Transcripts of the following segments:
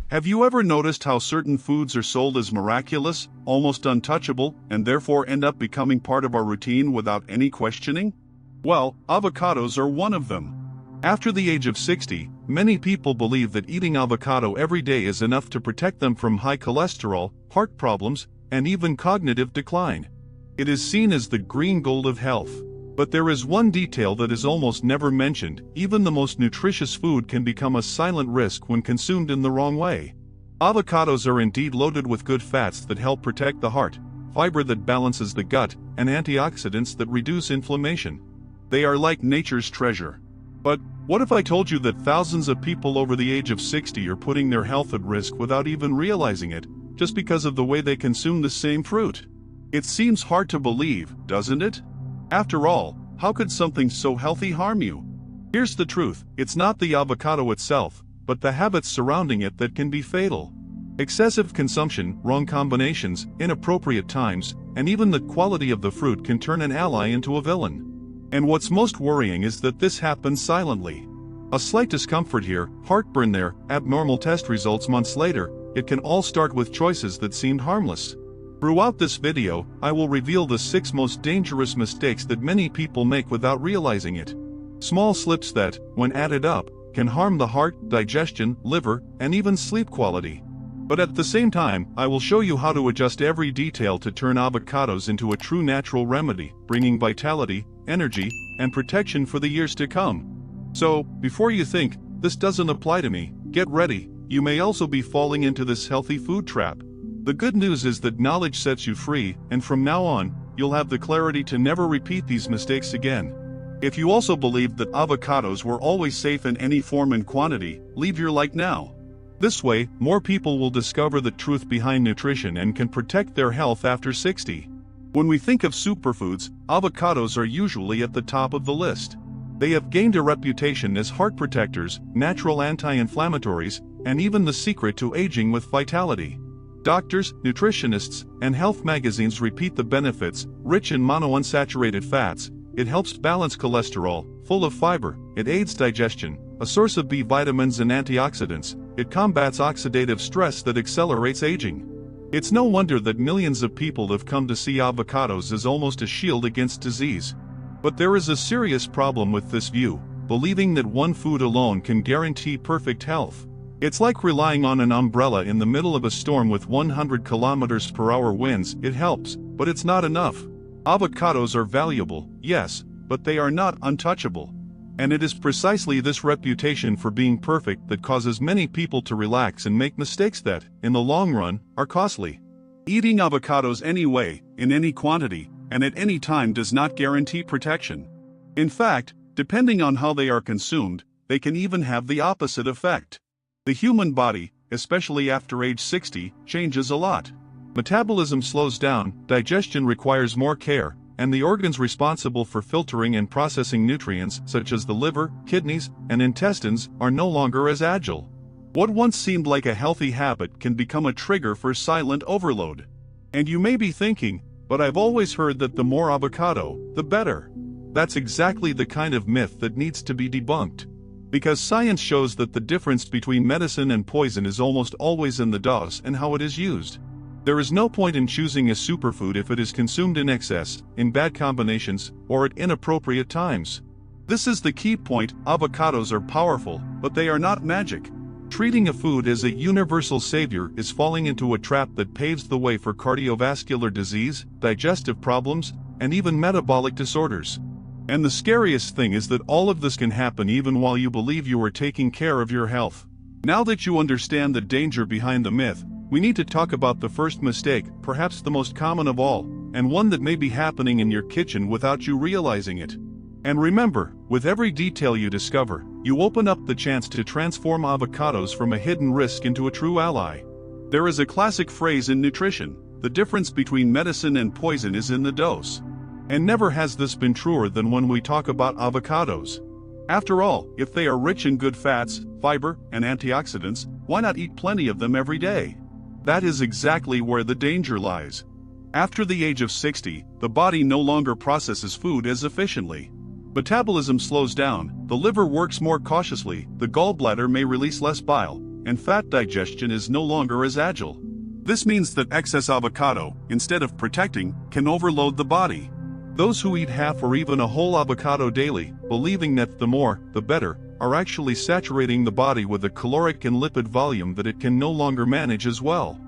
Have you ever noticed how certain foods are sold as miraculous, almost untouchable, and therefore end up becoming part of our routine without any questioning? Well, avocados are one of them. After the age of 60, many people believe that eating avocado every day is enough to protect them from high cholesterol, heart problems, and even cognitive decline. It is seen as the green gold of health. But there is one detail that is almost never mentioned: even the most nutritious food can become a silent risk when consumed in the wrong way. Avocados are indeed loaded with good fats that help protect the heart, fiber that balances the gut, and antioxidants that reduce inflammation. They are like nature's treasure. But what if I told you that thousands of people over the age of 60 are putting their health at risk without even realizing it, just because of the way they consume the same fruit? It seems hard to believe, doesn't it? After all, how could something so healthy harm you? Here's the truth: it's not the avocado itself, but the habits surrounding it that can be fatal. Excessive consumption, wrong combinations, inappropriate times, and even the quality of the fruit can turn an ally into a villain. And what's most worrying is that this happens silently. A slight discomfort here, heartburn there, abnormal test results months later. It can all start with choices that seemed harmless. Throughout this video, I will reveal the 6 most dangerous mistakes that many people make without realizing it. Small slips that, when added up, can harm the heart, digestion, liver, and even sleep quality. But at the same time, I will show you how to adjust every detail to turn avocados into a true natural remedy, bringing vitality, energy, and protection for the years to come. So, before you think, "This doesn't apply to me," get ready. You may also be falling into this healthy food trap. The good news is that knowledge sets you free, and from now on, you'll have the clarity to never repeat these mistakes again. If you also believe that avocados were always safe in any form and quantity, leave your like now. This way, more people will discover the truth behind nutrition and can protect their health after 60. When we think of superfoods, avocados are usually at the top of the list. They have gained a reputation as heart protectors, natural anti-inflammatories, and even the secret to aging with vitality. Doctors, nutritionists, and health magazines repeat the benefits: rich in monounsaturated fats, it helps balance cholesterol, full of fiber, it aids digestion, a source of B vitamins and antioxidants, it combats oxidative stress that accelerates aging. It's no wonder that millions of people have come to see avocados as almost a shield against disease. But there is a serious problem with this view: believing that one food alone can guarantee perfect health. It's like relying on an umbrella in the middle of a storm with 100 km/h winds. It helps, but it's not enough. Avocados are valuable, yes, but they are not untouchable. And it is precisely this reputation for being perfect that causes many people to relax and make mistakes that, in the long run, are costly. Eating avocados any way, in any quantity, and at any time does not guarantee protection. In fact, depending on how they are consumed, they can even have the opposite effect. The human body, especially after age 60, changes a lot. Metabolism slows down, digestion requires more care, and the organs responsible for filtering and processing nutrients, such as the liver, kidneys, and intestines, are no longer as agile. What once seemed like a healthy habit can become a trigger for silent overload. And you may be thinking, "But I've always heard that the more avocado, the better." That's exactly the kind of myth that needs to be debunked. Because science shows that the difference between medicine and poison is almost always in the dose and how it is used. There is no point in choosing a superfood if it is consumed in excess, in bad combinations, or at inappropriate times. This is the key point: avocados are powerful, but they are not magic. Treating a food as a universal savior is falling into a trap that paves the way for cardiovascular disease, digestive problems, and even metabolic disorders. And the scariest thing is that all of this can happen even while you believe you are taking care of your health. Now that you understand the danger behind the myth, we need to talk about the first mistake, perhaps the most common of all, and one that may be happening in your kitchen without you realizing it. And remember, with every detail you discover, you open up the chance to transform avocados from a hidden risk into a true ally. There is a classic phrase in nutrition: the difference between medicine and poison is in the dose. And never has this been truer than when we talk about avocados. After all, if they are rich in good fats, fiber, and antioxidants, why not eat plenty of them every day? That is exactly where the danger lies. After the age of 60, the body no longer processes food as efficiently. Metabolism slows down, the liver works more cautiously, the gallbladder may release less bile, and fat digestion is no longer as agile. This means that excess avocado, instead of protecting, can overload the body. Those who eat half or even a whole avocado daily, believing that the more, the better, are actually saturating the body with a caloric and lipid volume that it can no longer manage as well.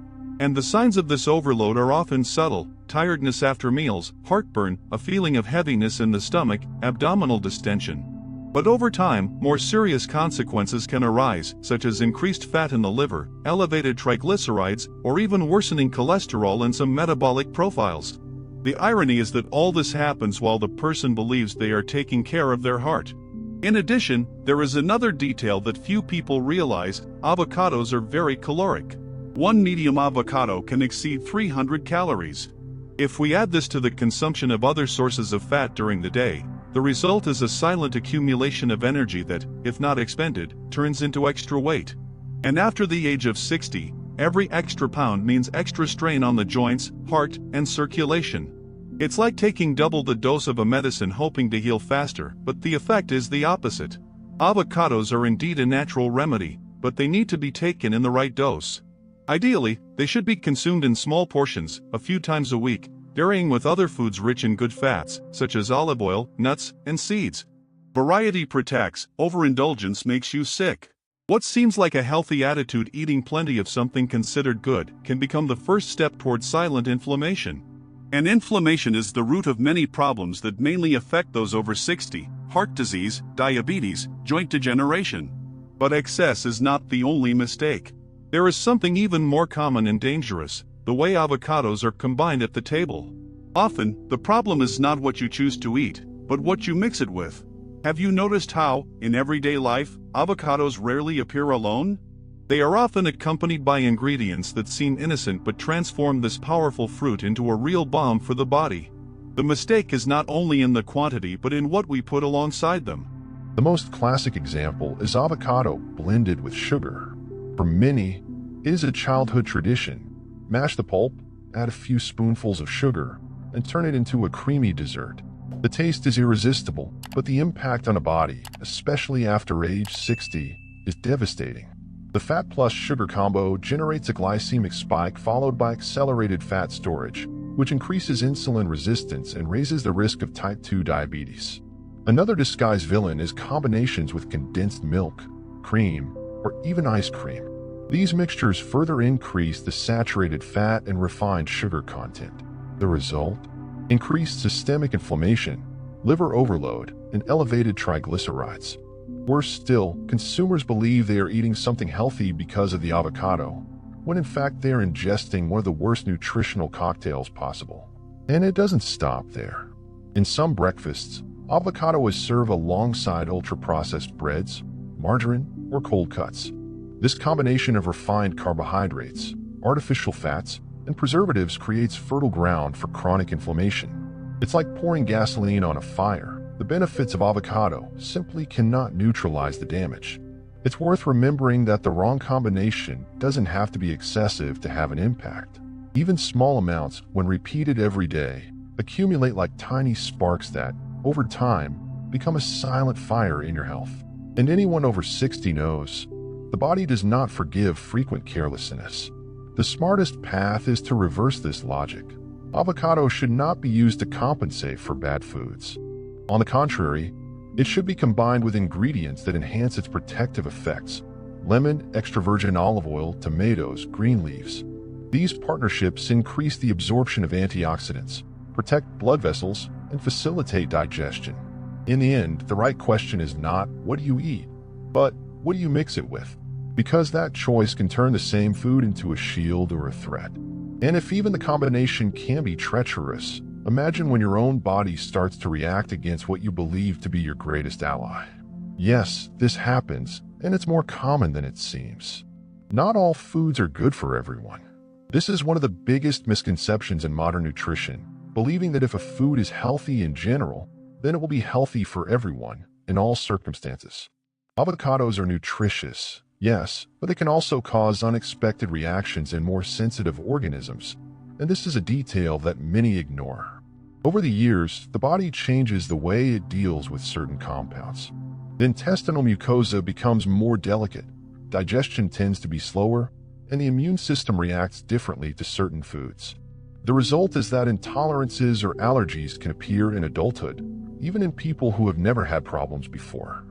And the signs of this overload are often subtle: tiredness after meals, heartburn, a feeling of heaviness in the stomach, abdominal distension. But over time, more serious consequences can arise, such as increased fat in the liver, elevated triglycerides, or even worsening cholesterol and some metabolic profiles. The irony is that all this happens while the person believes they are taking care of their heart. In addition, there is another detail that few people realize: avocados are very caloric. One medium avocado can exceed 300 calories. If we add this to the consumption of other sources of fat during the day, the result is a silent accumulation of energy that, if not expended, turns into extra weight. And after the age of 60, every extra pound means extra strain on the joints, heart, and circulation. It's like taking double the dose of a medicine hoping to heal faster, but the effect is the opposite. Avocados are indeed a natural remedy, but they need to be taken in the right dose. Ideally, they should be consumed in small portions, a few times a week, varying with other foods rich in good fats, such as olive oil, nuts, and seeds. Variety protects, overindulgence makes you sick. What seems like a healthy attitude, eating plenty of something considered good, can become the first step toward silent inflammation. And inflammation is the root of many problems that mainly affect those over 60: heart disease, diabetes, joint degeneration. But excess is not the only mistake. There is something even more common and dangerous: the way avocados are combined at the table. Often, the problem is not what you choose to eat, but what you mix it with. Have you noticed how, in everyday life, avocados rarely appear alone? They are often accompanied by ingredients that seem innocent but transform this powerful fruit into a real bomb for the body. The mistake is not only in the quantity but in what we put alongside them. The most classic example is avocado blended with sugar. For many, it is a childhood tradition. Mash the pulp, add a few spoonfuls of sugar, and turn it into a creamy dessert. The taste is irresistible, but the impact on a body, especially after age 60, is devastating. The fat plus sugar combo generates a glycemic spike followed by accelerated fat storage, which increases insulin resistance and raises the risk of type 2 diabetes. Another disguised villain is combinations with condensed milk, cream, or even ice cream. These mixtures further increase the saturated fat and refined sugar content. The result? Increased systemic inflammation, liver overload, and elevated triglycerides. Worse still, consumers believe they are eating something healthy because of the avocado, when in fact they are ingesting one of the worst nutritional cocktails possible. And it doesn't stop there. In some breakfasts, avocado is served alongside ultra-processed breads, margarine, or cold cuts. This combination of refined carbohydrates, artificial fats, and preservatives creates fertile ground for chronic inflammation. It's like pouring gasoline on a fire. The benefits of avocado simply cannot neutralize the damage. It's worth remembering that the wrong combination doesn't have to be excessive to have an impact. Even small amounts, when repeated every day, accumulate like tiny sparks that, over time, become a silent fire in your health. And anyone over 60 knows, the body does not forgive frequent carelessness. The smartest path is to reverse this logic. Avocado should not be used to compensate for bad foods. On the contrary, it should be combined with ingredients that enhance its protective effects: lemon, extra virgin olive oil, tomatoes, green leaves. These partnerships increase the absorption of antioxidants, protect blood vessels, and facilitate digestion. In the end, the right question is not, what do you eat? But, what do you mix it with? Because that choice can turn the same food into a shield or a threat. And if even the combination can be treacherous, imagine when your own body starts to react against what you believe to be your greatest ally. Yes, this happens, and it's more common than it seems. Not all foods are good for everyone. This is one of the biggest misconceptions in modern nutrition, believing that if a food is healthy in general, then it will be healthy for everyone, in all circumstances. Avocados are nutritious, yes, but they can also cause unexpected reactions in more sensitive organisms, and this is a detail that many ignore. Over the years, the body changes the way it deals with certain compounds. The intestinal mucosa becomes more delicate, digestion tends to be slower, and the immune system reacts differently to certain foods. The result is that intolerances or allergies can appear in adulthood, even in people who have never had problems before.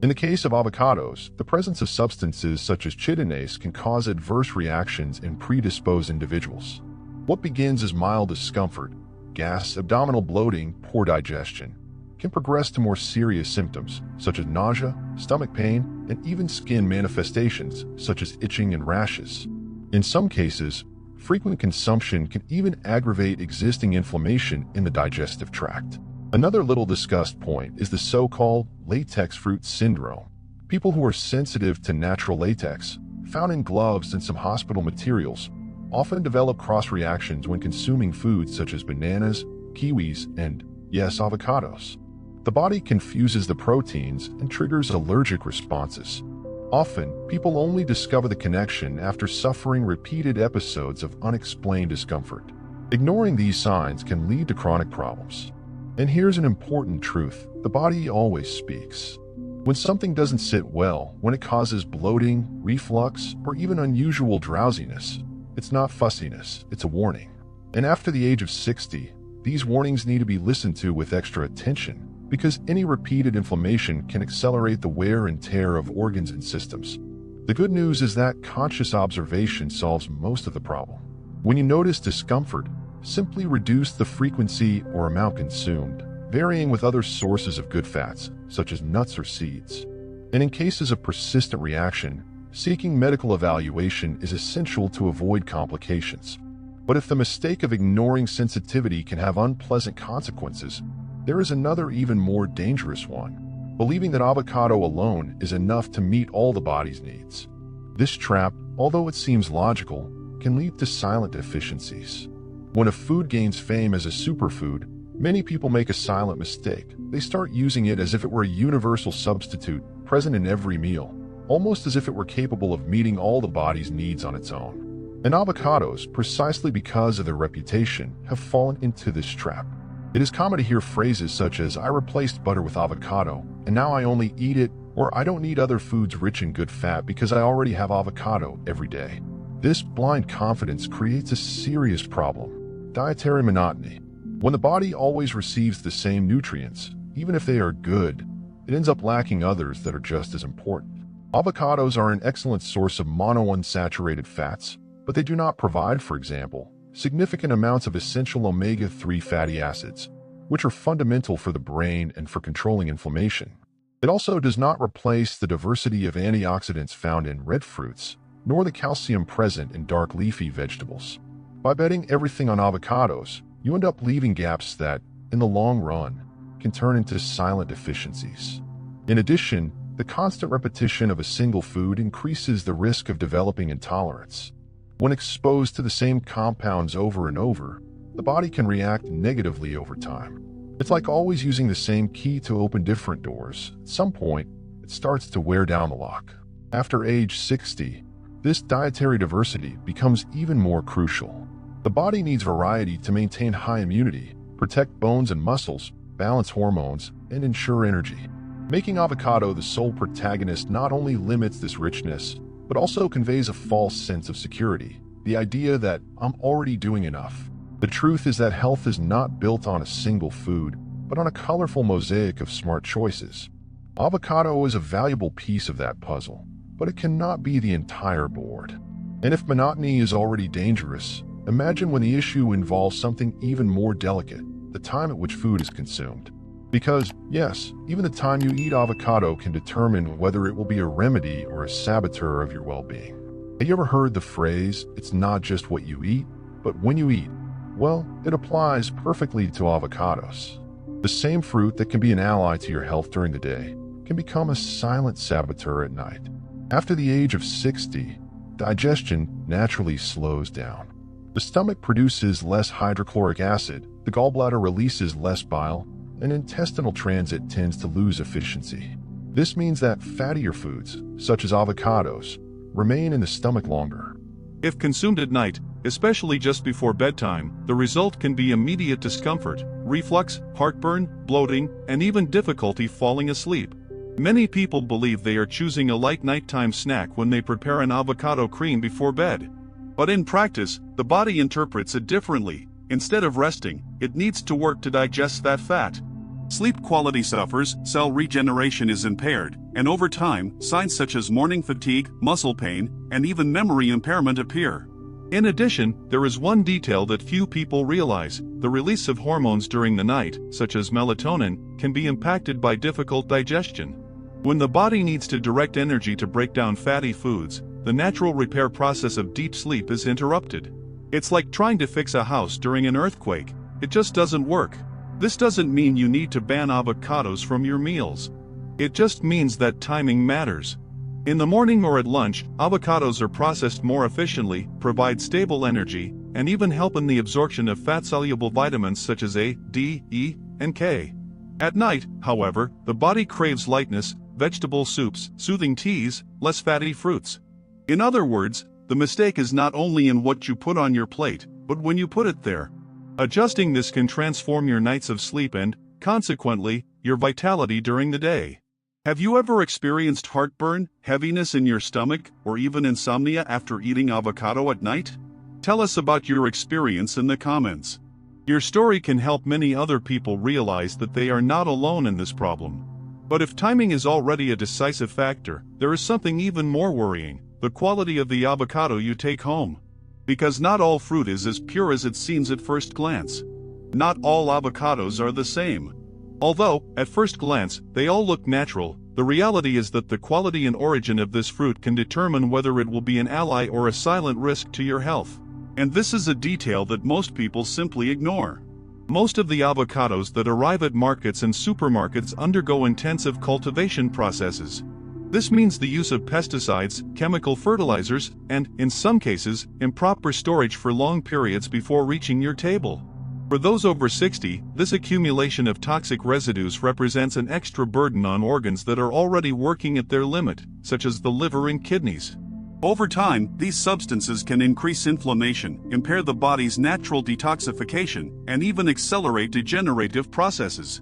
In the case of avocados, the presence of substances such as chitinase can cause adverse reactions in predisposed individuals. What begins as mild discomfort, gas, abdominal bloating, poor digestion, can progress to more serious symptoms such as nausea, stomach pain, and even skin manifestations such as itching and rashes. In some cases, frequent consumption can even aggravate existing inflammation in the digestive tract. Another little discussed point is the so-called latex fruit syndrome. People who are sensitive to natural latex, found in gloves and some hospital materials, often develop cross-reactions when consuming foods such as bananas, kiwis, and, yes, avocados. The body confuses the proteins and triggers allergic responses. Often, people only discover the connection after suffering repeated episodes of unexplained discomfort. Ignoring these signs can lead to chronic problems. And here's an important truth: the body always speaks. When something doesn't sit well, when it causes bloating, reflux, or even unusual drowsiness, it's not fussiness, it's a warning. And after the age of 60, these warnings need to be listened to with extra attention, because any repeated inflammation can accelerate the wear and tear of organs and systems. The good news is that conscious observation solves most of the problem. When you notice discomfort, simply reduce the frequency or amount consumed, varying with other sources of good fats, such as nuts or seeds. And in cases of persistent reaction, seeking medical evaluation is essential to avoid complications. But if the mistake of ignoring sensitivity can have unpleasant consequences, there is another even more dangerous one: believing that avocado alone is enough to meet all the body's needs. This trap, although it seems logical, can lead to silent deficiencies. When a food gains fame as a superfood, many people make a silent mistake. They start using it as if it were a universal substitute, present in every meal, almost as if it were capable of meeting all the body's needs on its own. And avocados, precisely because of their reputation, have fallen into this trap. It is common to hear phrases such as, "I replaced butter with avocado, and now I only eat it," or "I don't need other foods rich in good fat because I already have avocado every day." This blind confidence creates a serious problem: dietary monotony. When the body always receives the same nutrients, even if they are good, it ends up lacking others that are just as important. Avocados are an excellent source of monounsaturated fats, but they do not provide, for example, significant amounts of essential omega-3 fatty acids, which are fundamental for the brain and for controlling inflammation. It also does not replace the diversity of antioxidants found in red fruits, nor the calcium present in dark leafy vegetables. By betting everything on avocados, you end up leaving gaps that, in the long run, can turn into silent deficiencies. In addition, the constant repetition of a single food increases the risk of developing intolerance. When exposed to the same compounds over and over, the body can react negatively over time. It's like always using the same key to open different doors. At some point, it starts to wear down the lock. After age 60, this dietary diversity becomes even more crucial. The body needs variety to maintain high immunity, protect bones and muscles, balance hormones, and ensure energy. Making avocado the sole protagonist not only limits this richness, but also conveys a false sense of security, the idea that I'm already doing enough. The truth is that health is not built on a single food, but on a colorful mosaic of smart choices. Avocado is a valuable piece of that puzzle, but it cannot be the entire board. And if monotony is already dangerous, imagine when the issue involves something even more delicate: the time at which food is consumed. Because, yes, even the time you eat avocado can determine whether it will be a remedy or a saboteur of your well-being. Have you ever heard the phrase, "It's not just what you eat, but when you eat"? Well, it applies perfectly to avocados. The same fruit that can be an ally to your health during the day can become a silent saboteur at night. After the age of 60, digestion naturally slows down. The stomach produces less hydrochloric acid, the gallbladder releases less bile, and intestinal transit tends to lose efficiency. This means that fattier foods, such as avocados, remain in the stomach longer. If consumed at night, especially just before bedtime, the result can be immediate discomfort, reflux, heartburn, bloating, and even difficulty falling asleep. Many people believe they are choosing a light nighttime snack when they prepare an avocado cream before bed. But in practice, the body interprets it differently. Instead of resting, it needs to work to digest that fat. Sleep quality suffers, cell regeneration is impaired, and over time, signs such as morning fatigue, muscle pain, and even memory impairment appear. In addition, there is one detail that few people realize: the release of hormones during the night, such as melatonin, can be impacted by difficult digestion. When the body needs to direct energy to break down fatty foods, the natural repair process of deep sleep is interrupted. It's like trying to fix a house during an earthquake. It just doesn't work. This doesn't mean you need to ban avocados from your meals. It just means that timing matters. In the morning or at lunch, avocados are processed more efficiently, provide stable energy, and even help in the absorption of fat-soluble vitamins such as A, D, E, and K. At night, however, the body craves lightness, vegetable soups, soothing teas, less fatty fruits. In other words, the mistake is not only in what you put on your plate, but when you put it there. Adjusting this can transform your nights of sleep and, consequently, your vitality during the day. Have you ever experienced heartburn, heaviness in your stomach, or even insomnia after eating avocado at night? Tell us about your experience in the comments. Your story can help many other people realize that they are not alone in this problem. But if timing is already a decisive factor, there is something even more worrying: the quality of the avocado you take home. Because not all fruit is as pure as it seems at first glance. Not all avocados are the same. Although, at first glance, they all look natural, the reality is that the quality and origin of this fruit can determine whether it will be an ally or a silent risk to your health. And this is a detail that most people simply ignore. Most of the avocados that arrive at markets and supermarkets undergo intensive cultivation processes. This means the use of pesticides, chemical fertilizers, and, in some cases, improper storage for long periods before reaching your table. For those over 60, this accumulation of toxic residues represents an extra burden on organs that are already working at their limit, such as the liver and kidneys. Over time, these substances can increase inflammation, impair the body's natural detoxification, and even accelerate degenerative processes.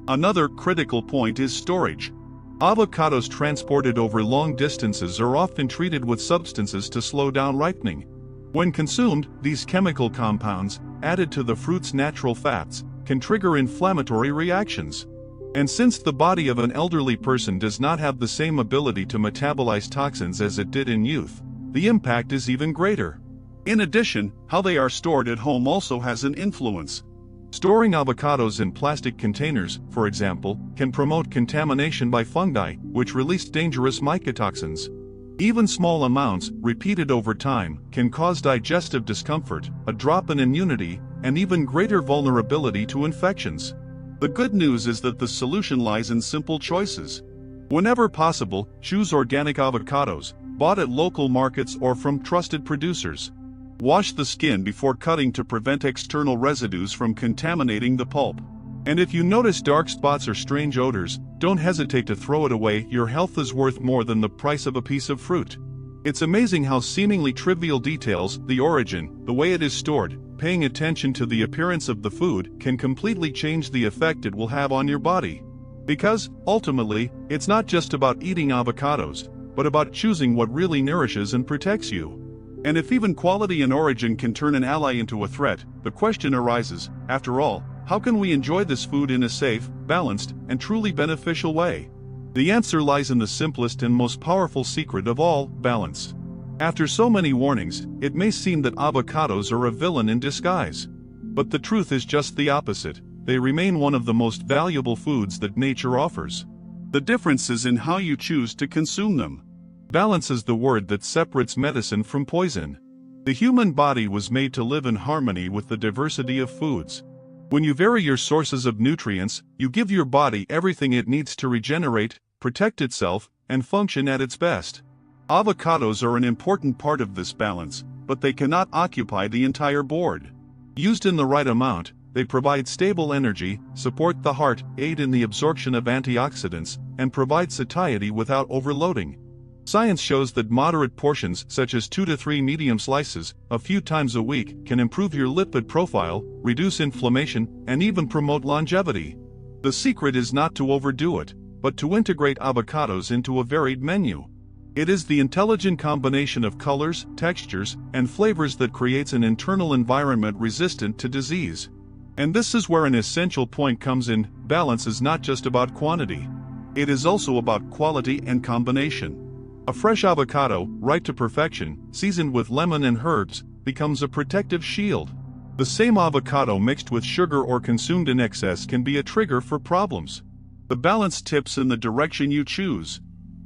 Another critical point is storage. Avocados transported over long distances are often treated with substances to slow down ripening. When consumed, these chemical compounds, added to the fruit's natural fats, can trigger inflammatory reactions. And since the body of an elderly person does not have the same ability to metabolize toxins as it did in youth, the impact is even greater. In addition, how they are stored at home also has an influence. Storing avocados in plastic containers, for example, can promote contamination by fungi, which release dangerous mycotoxins. Even small amounts, repeated over time, can cause digestive discomfort, a drop in immunity, and even greater vulnerability to infections. The good news is that the solution lies in simple choices. Whenever possible, choose organic avocados, bought at local markets or from trusted producers. Wash the skin before cutting to prevent external residues from contaminating the pulp. And if you notice dark spots or strange odors, don't hesitate to throw it away. Your health is worth more than the price of a piece of fruit. It's amazing how seemingly trivial details, the origin, the way it is stored, paying attention to the appearance of the food, can completely change the effect it will have on your body. Because, ultimately, it's not just about eating avocados, but about choosing what really nourishes and protects you. And if even quality and origin can turn an ally into a threat, the question arises, after all, how can we enjoy this food in a safe, balanced, and truly beneficial way? The answer lies in the simplest and most powerful secret of all: balance. After so many warnings, it may seem that avocados are a villain in disguise. But the truth is just the opposite. They remain one of the most valuable foods that nature offers. The difference is in how you choose to consume them. Balance is the word that separates medicine from poison. The human body was made to live in harmony with the diversity of foods. When you vary your sources of nutrients, you give your body everything it needs to regenerate, protect itself, and function at its best. Avocados are an important part of this balance, but they cannot occupy the entire board. Used in the right amount, they provide stable energy, support the heart, aid in the absorption of antioxidants, and provide satiety without overloading. Science shows that moderate portions, such as 2 to 3 medium slices, a few times a week, can improve your lipid profile, reduce inflammation, and even promote longevity. The secret is not to overdo it. but to integrate avocados into a varied menu. It is the intelligent combination of colors, textures, and flavors that creates an internal environment resistant to disease. And this is where an essential point comes in: balance is not just about quantity. It is also about quality and combination. A fresh avocado, ripe to perfection, seasoned with lemon and herbs, becomes a protective shield. The same avocado mixed with sugar or consumed in excess can be a trigger for problems. The balance tips in the direction you choose.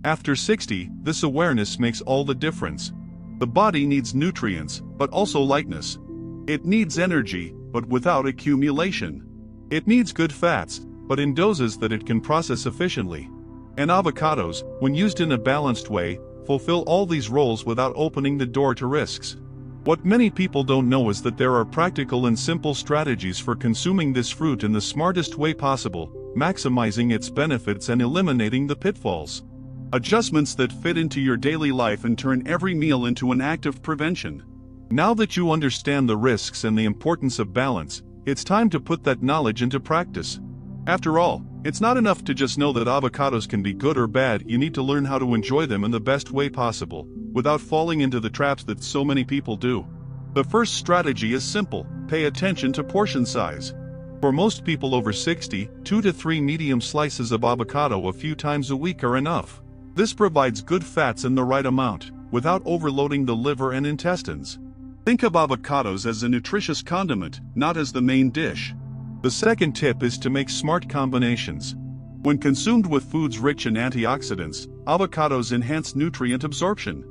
After 60, this awareness makes all the difference. The body needs nutrients, but also lightness. It needs energy, but without accumulation. It needs good fats, but in doses that it can process efficiently. And avocados, when used in a balanced way, fulfill all these roles without opening the door to risks. What many people don't know is that there are practical and simple strategies for consuming this fruit in the smartest way possible, maximizing its benefits and eliminating the pitfalls. Adjustments that fit into your daily life and turn every meal into an act of prevention. Now that you understand the risks and the importance of balance, it's time to put that knowledge into practice. After all, it's not enough to just know that avocados can be good or bad. You need to learn how to enjoy them in the best way possible, without falling into the traps that so many people do. The first strategy is simple: pay attention to portion size. For most people over 60, 2 to 3 medium slices of avocado a few times a week are enough. This provides good fats in the right amount, without overloading the liver and intestines. Think of avocados as a nutritious condiment, not as the main dish. The second tip is to make smart combinations. When consumed with foods rich in antioxidants, avocados enhance nutrient absorption.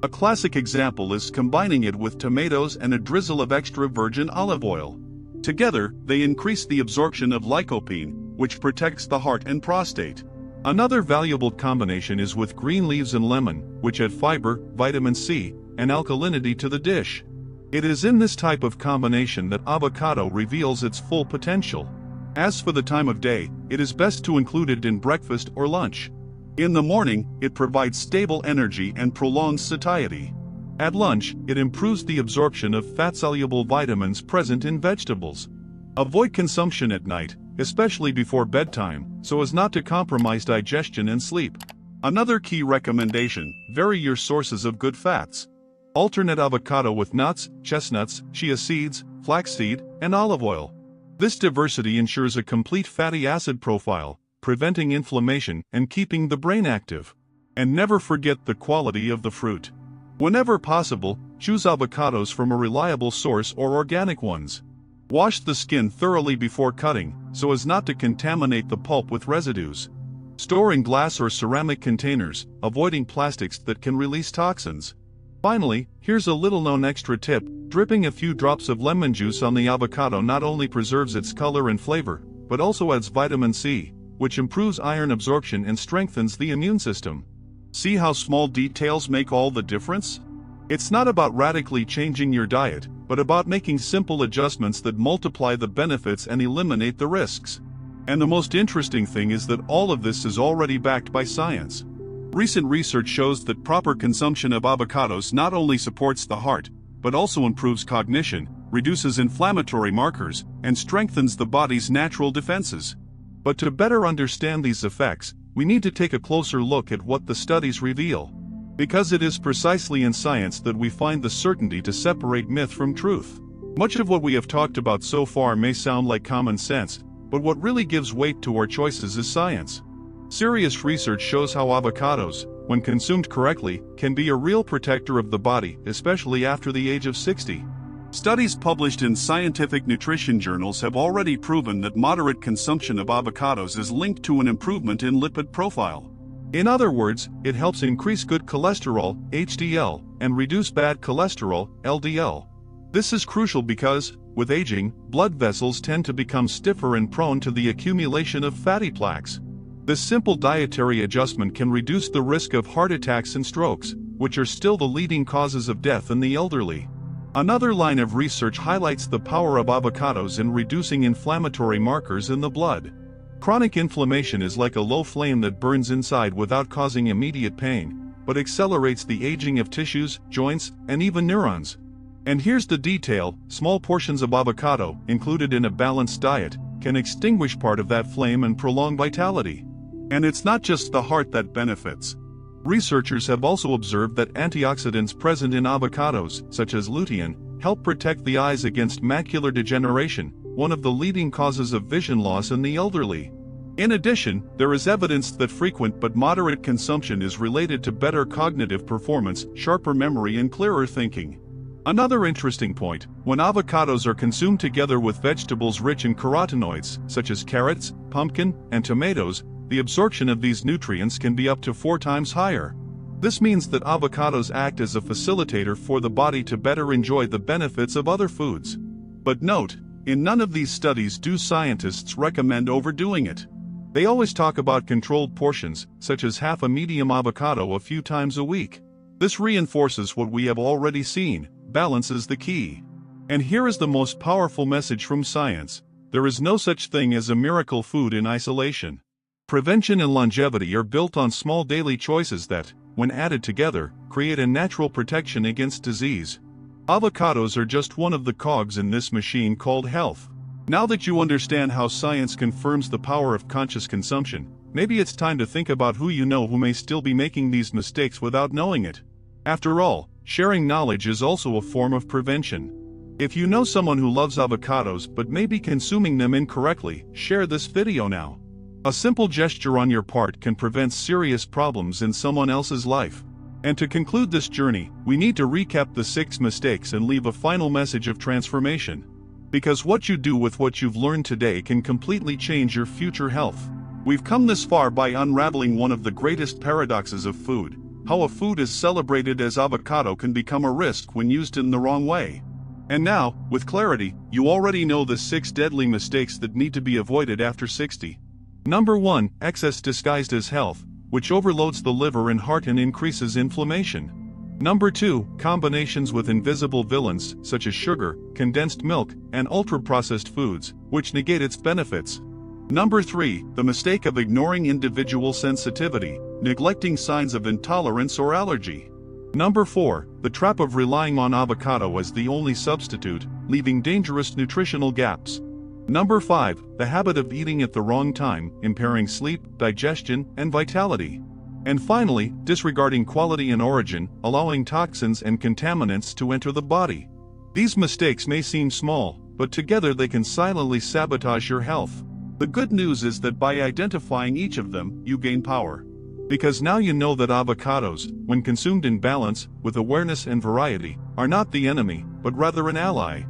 A classic example is combining it with tomatoes and a drizzle of extra virgin olive oil. Together, they increase the absorption of lycopene, which protects the heart and prostate. Another valuable combination is with green leaves and lemon, which add fiber, vitamin C, and alkalinity to the dish. It is in this type of combination that avocado reveals its full potential. As for the time of day, it is best to include it in breakfast or lunch. In the morning, it provides stable energy and prolongs satiety. At lunch, it improves the absorption of fat-soluble vitamins present in vegetables. Avoid consumption at night, especially before bedtime, so as not to compromise digestion and sleep. Another key recommendation: vary your sources of good fats. Alternate avocado with nuts, chestnuts, chia seeds, flaxseed, and olive oil. This diversity ensures a complete fatty acid profile, preventing inflammation and keeping the brain active. And never forget the quality of the fruit. Whenever possible, choose avocados from a reliable source or organic ones. Wash the skin thoroughly before cutting, so as not to contaminate the pulp with residues. Store in glass or ceramic containers, avoiding plastics that can release toxins. Finally, here's a little-known extra tip: dripping a few drops of lemon juice on the avocado not only preserves its color and flavor, but also adds vitamin C, which improves iron absorption and strengthens the immune system. See how small details make all the difference? It's not about radically changing your diet, but about making simple adjustments that multiply the benefits and eliminate the risks. And the most interesting thing is that all of this is already backed by science. Recent research shows that proper consumption of avocados not only supports the heart, but also improves cognition, reduces inflammatory markers, and strengthens the body's natural defenses. But to better understand these effects, we need to take a closer look at what the studies reveal. Because it is precisely in science that we find the certainty to separate myth from truth. Much of what we have talked about so far may sound like common sense, but what really gives weight to our choices is science. Serious research shows how avocados, when consumed correctly, can be a real protector of the body, especially after the age of 60. Studies published in scientific nutrition journals have already proven that moderate consumption of avocados is linked to an improvement in lipid profile. In other words, it helps increase good cholesterol, HDL, and reduce bad cholesterol, LDL. This is crucial because, with aging, blood vessels tend to become stiffer and prone to the accumulation of fatty plaques. This simple dietary adjustment can reduce the risk of heart attacks and strokes, which are still the leading causes of death in the elderly. Another line of research highlights the power of avocados in reducing inflammatory markers in the blood. Chronic inflammation is like a low flame that burns inside without causing immediate pain, but accelerates the aging of tissues, joints, and even neurons. And here's the detail: small portions of avocado, included in a balanced diet, can extinguish part of that flame and prolong vitality. And it's not just the heart that benefits. Researchers have also observed that antioxidants present in avocados, such as lutein, help protect the eyes against macular degeneration, one of the leading causes of vision loss in the elderly. In addition, there is evidence that frequent but moderate consumption is related to better cognitive performance, sharper memory, and clearer thinking. Another interesting point, when avocados are consumed together with vegetables rich in carotenoids, such as carrots, pumpkin, and tomatoes, the absorption of these nutrients can be up to 4 times higher. This means that avocados act as a facilitator for the body to better enjoy the benefits of other foods. But note, in none of these studies do scientists recommend overdoing it. They always talk about controlled portions, such as half a medium avocado a few times a week. This reinforces what we have already seen: balance is the key. And here is the most powerful message from science: there is no such thing as a miracle food in isolation. Prevention and longevity are built on small daily choices that, when added together, create a natural protection against disease. Avocados are just one of the cogs in this machine called health. Now that you understand how science confirms the power of conscious consumption, maybe it's time to think about who you know who may still be making these mistakes without knowing it. After all, sharing knowledge is also a form of prevention. If you know someone who loves avocados but may be consuming them incorrectly, share this video now. A simple gesture on your part can prevent serious problems in someone else's life. And to conclude this journey, we need to recap the 6 mistakes and leave a final message of transformation. Because what you do with what you've learned today can completely change your future health. We've come this far by unraveling one of the greatest paradoxes of food: how a food as celebrated as avocado can become a risk when used in the wrong way. And now, with clarity, you already know the 6 deadly mistakes that need to be avoided after 60. Number 1, excess disguised as health, which overloads the liver and heart and increases inflammation. Number 2, combinations with invisible villains, such as sugar, condensed milk, and ultra-processed foods, which negate its benefits. Number 3, the mistake of ignoring individual sensitivity, neglecting signs of intolerance or allergy. Number 4, the trap of relying on avocado as the only substitute, leaving dangerous nutritional gaps. Number 5, the habit of eating at the wrong time, impairing sleep, digestion, and vitality. And finally, disregarding quality and origin, allowing toxins and contaminants to enter the body. These mistakes may seem small, but together they can silently sabotage your health. The good news is that by identifying each of them, you gain power. Because now you know that avocados, when consumed in balance, with awareness and variety, are not the enemy, but rather an ally.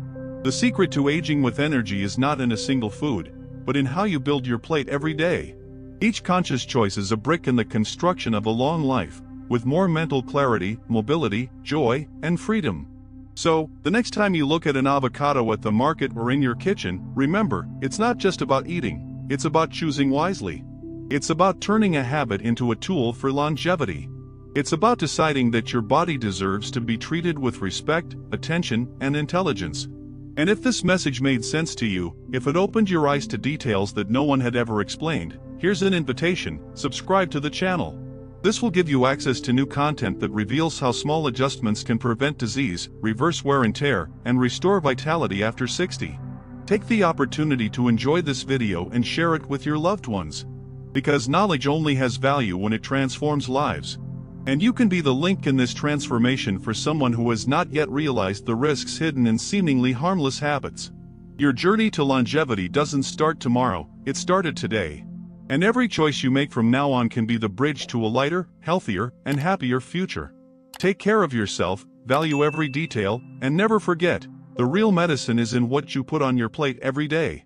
The secret to aging with energy is not in a single food, but in how you build your plate every day. Each conscious choice is a brick in the construction of a long life, with more mental clarity, mobility, joy, and freedom. So, the next time you look at an avocado at the market or in your kitchen, remember, it's not just about eating, it's about choosing wisely. It's about turning a habit into a tool for longevity. It's about deciding that your body deserves to be treated with respect, attention, and intelligence. And if this message made sense to you, if it opened your eyes to details that no one had ever explained, here's an invitation: subscribe to the channel. This will give you access to new content that reveals how small adjustments can prevent disease, reverse wear and tear, and restore vitality after 60. Take the opportunity to enjoy this video and share it with your loved ones. Because knowledge only has value when it transforms lives. And you can be the link in this transformation for someone who has not yet realized the risks hidden in seemingly harmless habits. Your journey to longevity doesn't start tomorrow, it started today. And every choice you make from now on can be the bridge to a lighter, healthier, and happier future. Take care of yourself, value every detail, and never forget, the real medicine is in what you put on your plate every day.